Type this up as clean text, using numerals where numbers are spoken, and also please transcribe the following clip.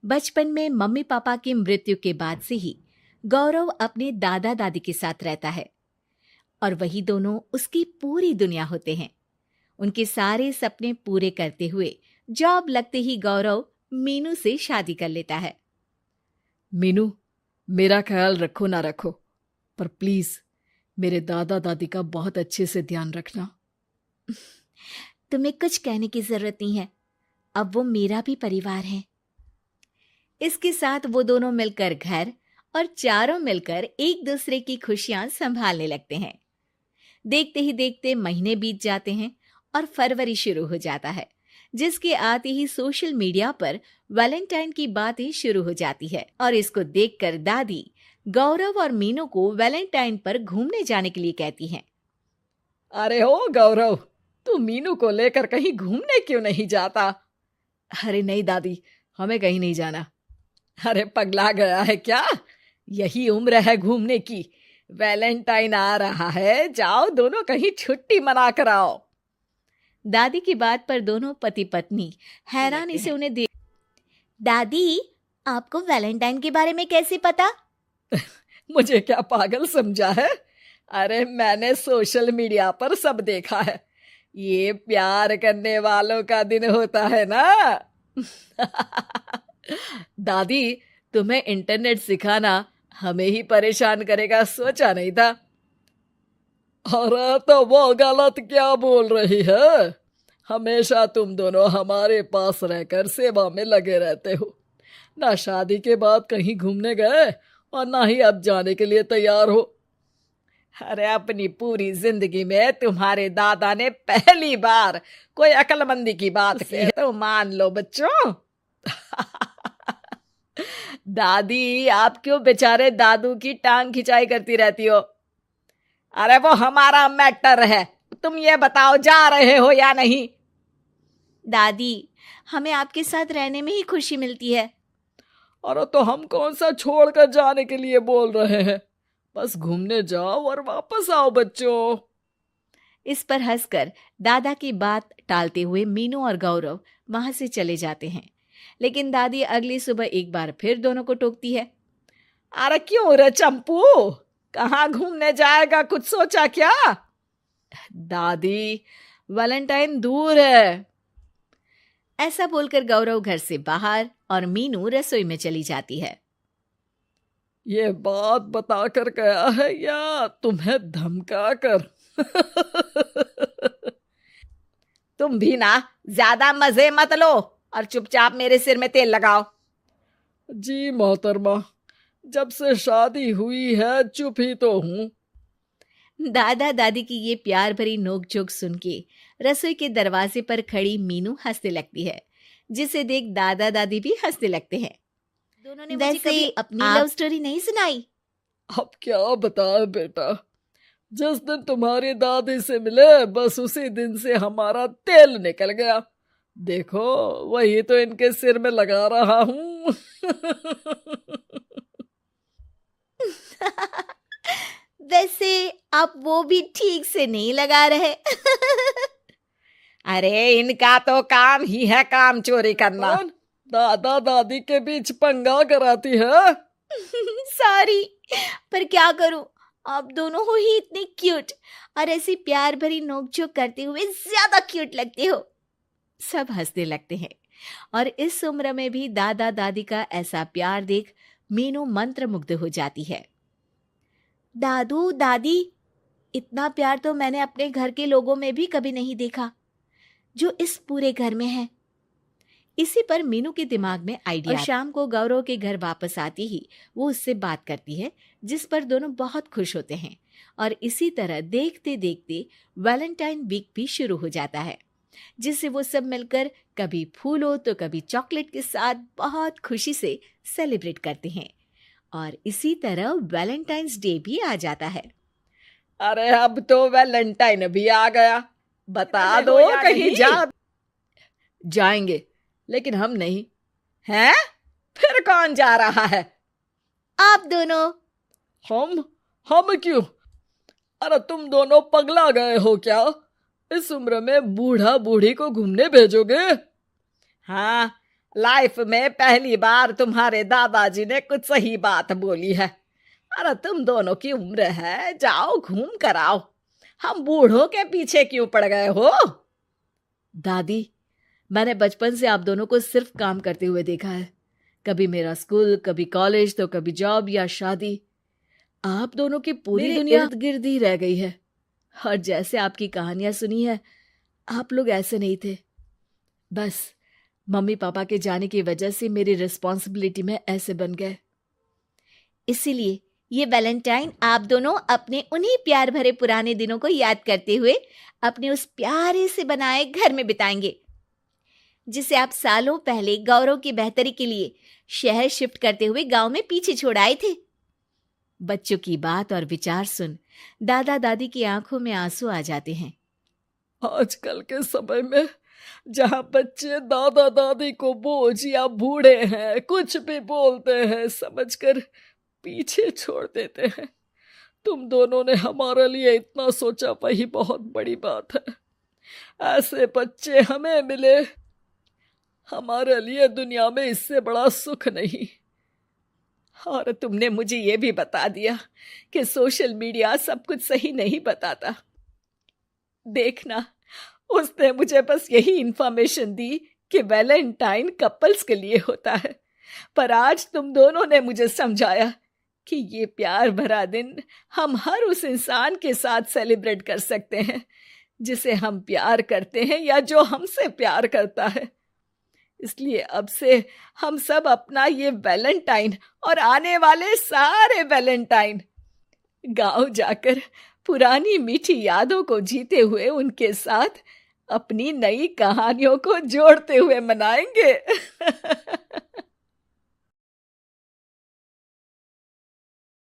बचपन में mummy papa की मृत्यु के बाद से ही गौरव अपने दादा दादी के साथ रहता है और वही दोनों उसकी पूरी दुनिया होते हैं। उनके सारे सपने पूरे करते हुए जॉब लगते ही गौरव मीनू से शादी कर लेता है। मीनू, मेरा ख्याल रखो ना रखो, पर प्लीज मेरे दादा दादी का बहुत अच्छे से ध्यान रखना। तुम्हें कुछ कहने की जरूरत नहीं है, अब वो मेरा भी परिवार है। इसके साथ वो दोनों मिलकर घर और चारों मिलकर एक दूसरे की खुशियां संभालने लगते हैं। देखते ही देखते महीने बीत जाते हैं और फरवरी शुरू हो जाता है, जिसके आते ही सोशल मीडिया पर वैलेंटाइन की बातें शुरू हो जाती है और इसको देखकर दादी गौरव और मीनू को वैलेंटाइन पर घूमने जाने के लिए कहती हैं। अरे हो गौरव, तू मीनू को लेकर कहीं घूमने क्यों नहीं जाता? अरे नहीं दादी, हमें कहीं नहीं जाना। अरे पगला गया है क्या? यही उम्र है घूमने की। वैलेंटाइन आ रहा है, जाओ दोनों कहीं छुट्टी मना कर आओ। दादी की बात पर दोनों पति पत्नी हैरानी से उन्हें देख। दादी, आपको वैलेंटाइन के बारे में कैसे पता? मुझे क्या पागल समझा है? अरे मैंने सोशल मीडिया पर सब देखा है। ये प्यार करने वालों का दिन होता है ना। दादी, तुम्हें इंटरनेट सिखाना हमें ही परेशान करेगा, सोचा नहीं था। अरे तो वो गलत क्या बोल रही है? हमेशा तुम दोनों हमारे पास रहकर सेवा में लगे रहते हो। ना शादी के बाद कहीं घूमने गए और ना ही अब जाने के लिए तैयार हो। अरे अपनी पूरी जिंदगी में तुम्हारे दादा ने पहली बार कोई अक्लमंदी की बात की तो मान लो बच्चों। दादी, आप क्यों बेचारे दादू की टांग खिंचाई करती रहती हो? अरे वो हमारा मैटर है, तुम ये बताओ जा रहे हो या नहीं? दादी, हमें आपके साथ रहने में ही खुशी मिलती है। अरे तो हम कौन सा छोड़कर जाने के लिए बोल रहे हैं? बस घूमने जाओ और वापस आओ बच्चों। इस पर हंसकर दादा की बात टालते हुए मीनू और गौरव वहां से चले जाते हैं। लेकिन दादी अगली सुबह एक बार फिर दोनों को टोकती है। अरे क्यों रे चंपू, कहाँ घूमने जाएगा, कुछ सोचा क्या? दादी, वैलेंटाइन दूर है। ऐसा बोलकर गौरव घर से बाहर और मीनू रसोई में चली जाती है। ये बात बताकर गया है या तुम्हें धमका कर? तुम भी ना ज्यादा मजे मत लो और चुपचाप मेरे सिर में तेल लगाओ। जी मोहतरमा, जब से शादी हुई है चुप ही तो हूँ। दादा दादी की ये प्यार भरी नोकझोंक सुन के रसोई के दरवाजे पर खड़ी मीनू हंसने लगती है, जिसे देख दादा दादी भी हंसने लगते हैं। दोनों ने मुझे कभी अपनी लव स्टोरी नहीं सुनाई। अब क्या बताए बेटा, जिस दिन तुम्हारी दादी से मिले बस उसी दिन से हमारा तेल निकल गया। देखो वही तो इनके सिर में लगा रहा हूँ। वैसे आप वो भी ठीक से नहीं लगा रहे। अरे इनका तो काम ही है काम चोरी करना। दादा दादी के बीच पंगा कराती है। सॉरी, पर क्या करूं, आप दोनों हो ही इतने क्यूट और ऐसी प्यार भरी नोकझोंक करते हुए ज्यादा क्यूट लगते हो। सब हंसने लगते हैं और इस उम्र में भी दादा दादी का ऐसा प्यार देख मीनू मंत्रमुग्ध हो जाती है। दादू दादी, इतना प्यार तो मैंने अपने घर के लोगों में भी कभी नहीं देखा जो इस पूरे घर में है। इसी पर मीनू के दिमाग में आइडिया। और शाम को गौरव के घर वापस आती ही वो उससे बात करती है, जिस पर दोनों बहुत खुश होते हैं और इसी तरह देखते देखते वैलेंटाइन वीक भी शुरू हो जाता है, जिसे वो सब मिलकर कभी फूलों तो कभी चॉकलेट के साथ बहुत खुशी से सेलिब्रेट करते हैं और इसी तरह वैलेंटाइंस डे भी आ जाता है। अरे अब तो वैलेंटाइन भी आ गया, बता दो कहीं जाएंगे, लेकिन हम नहीं। हैं? फिर कौन जा रहा है? आप दोनों। हम क्यों? अरे तुम दोनों पगला गए हो क्या? इस उम्र में बूढ़ा बूढ़ी को घूमने भेजोगे? हाँ, लाइफ में पहली बार तुम्हारे दादाजी ने कुछ सही बात बोली है। अरे तुम दोनों की उम्र है, जाओ घूम कर आओ। हम बूढ़ों के पीछे क्यों पड़ गए हो? दादी, मैंने बचपन से आप दोनों को सिर्फ काम करते हुए देखा है। कभी मेरा स्कूल, कभी कॉलेज, तो कभी जॉब या शादी। आप दोनों की पूरी मेरे दुनिया इर्द गिर्द ही रह गई है। और जैसे आपकी कहानियां सुनी है, आप लोग ऐसे नहीं थे। बस मम्मी पापा के जाने की वजह से मेरी रिस्पॉन्सिबिलिटी में ऐसे बन गए। इसीलिए ये वैलेंटाइन आप दोनों अपने उन्हीं प्यार भरे पुराने दिनों को याद करते हुए अपने उस प्यारे से बनाए घर में बिताएंगे, जिसे आप सालों पहले गौरव की बेहतरी के लिए शहर शिफ्ट करते हुए गांव में पीछे छोड़ आए थे। बच्चों की बात और विचार सुन दादा दादी की आंखों में आंसू आ जाते हैं। आजकल के समय में जहाँ बच्चे दादा दादी को बोझ या बूढ़े हैं कुछ भी बोलते हैं समझकर पीछे छोड़ देते हैं। तुम दोनों ने हमारे लिए इतना सोचा, वही बहुत बड़ी बात है। ऐसे बच्चे हमें मिले, हमारे लिए दुनिया में इससे बड़ा सुख नहीं। और तुमने मुझे ये भी बता दिया कि सोशल मीडिया सब कुछ सही नहीं बताता। देखना, उसने मुझे बस यही इंफॉर्मेशन दी कि वैलेंटाइन कपल्स के लिए होता है, पर आज तुम दोनों ने मुझे समझाया कि ये प्यार भरा दिन हम हर उस इंसान के साथ सेलिब्रेट कर सकते हैं जिसे हम प्यार करते हैं या जो हमसे प्यार करता है। इसलिए अब से हम सब अपना ये वैलेंटाइन और आने वाले सारे वैलेंटाइन गांव जाकर पुरानी मीठी यादों को जीते हुए उनके साथ अपनी नई कहानियों को जोड़ते हुए मनाएंगे।